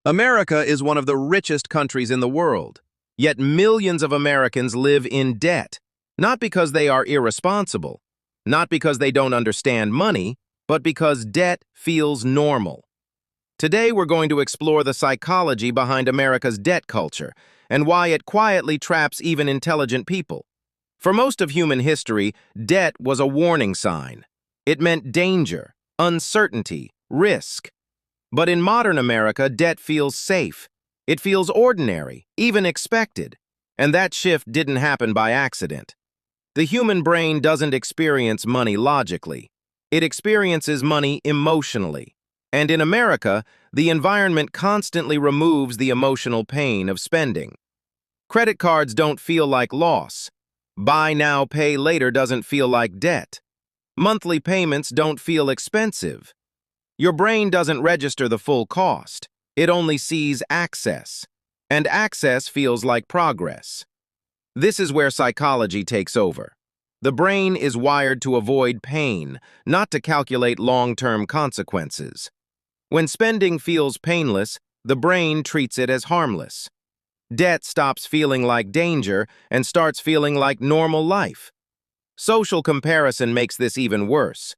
America is one of the richest countries in the world, yet millions of Americans live in debt, not because they are irresponsible, not because they don't understand money, but because debt feels normal. Today, we're going to explore the psychology behind America's debt culture and why it quietly traps even intelligent people. For most of human history, debt was a warning sign. It meant danger, uncertainty, risk. But in modern America, debt feels safe. It feels ordinary, even expected. And that shift didn't happen by accident. The human brain doesn't experience money logically. It experiences money emotionally. And in America, the environment constantly removes the emotional pain of spending. Credit cards don't feel like loss. Buy now, pay later doesn't feel like debt. Monthly payments don't feel expensive. Your brain doesn't register the full cost. It only sees access. And access feels like progress. This is where psychology takes over. The brain is wired to avoid pain, not to calculate long-term consequences. When spending feels painless, the brain treats it as harmless. Debt stops feeling like danger and starts feeling like normal life. Social comparison makes this even worse.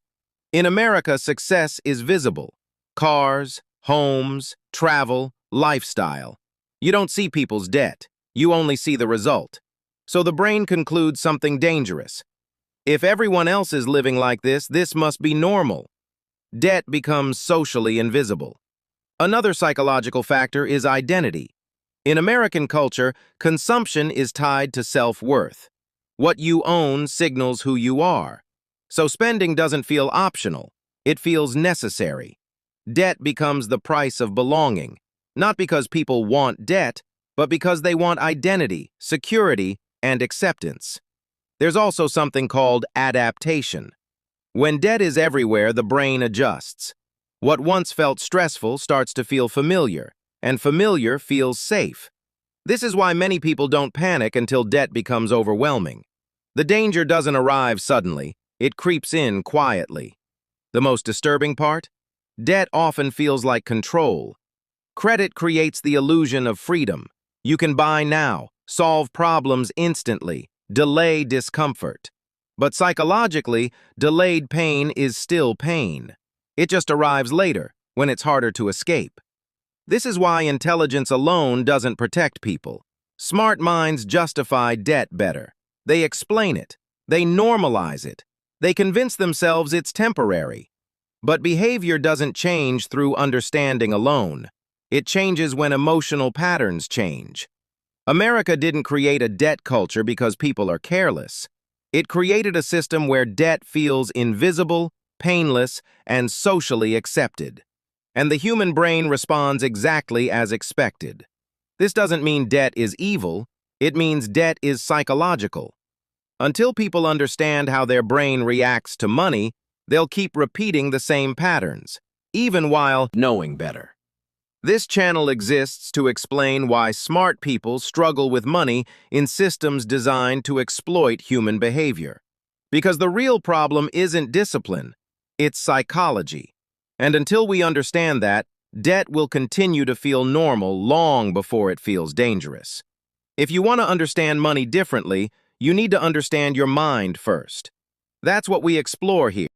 In America, success is visible. Cars, homes, travel, lifestyle. You don't see people's debt. You only see the result. So the brain concludes something dangerous. If everyone else is living like this must be normal. Debt becomes socially invisible. Another psychological factor is identity. In American culture, consumption is tied to self-worth. What you own signals who you are. So spending doesn't feel optional. It feels necessary. Debt becomes the price of belonging, not because people want debt, but because they want identity, security, and acceptance. There's also something called adaptation. When debt is everywhere, the brain adjusts. What once felt stressful starts to feel familiar, and familiar feels safe. This is why many people don't panic until debt becomes overwhelming. The danger doesn't arrive suddenly, it creeps in quietly. The most disturbing part? Debt often feels like control. Credit creates the illusion of freedom. You can buy now, solve problems instantly, delay discomfort. But psychologically, delayed pain is still pain. It just arrives later, when it's harder to escape. This is why intelligence alone doesn't protect people. Smart minds justify debt better. They explain it. They normalize it. They convince themselves it's temporary. But behavior doesn't change through understanding alone. It changes when emotional patterns change. America didn't create a debt culture because people are careless. It created a system where debt feels invisible, painless, and socially accepted. And the human brain responds exactly as expected. This doesn't mean debt is evil, it means debt is psychological. Until people understand how their brain reacts to money, they'll keep repeating the same patterns, even while knowing better. This channel exists to explain why smart people struggle with money in systems designed to exploit human behavior. Because the real problem isn't discipline, it's psychology. And until we understand that, debt will continue to feel normal long before it feels dangerous. If you want to understand money differently, you need to understand your mind first. That's what we explore here.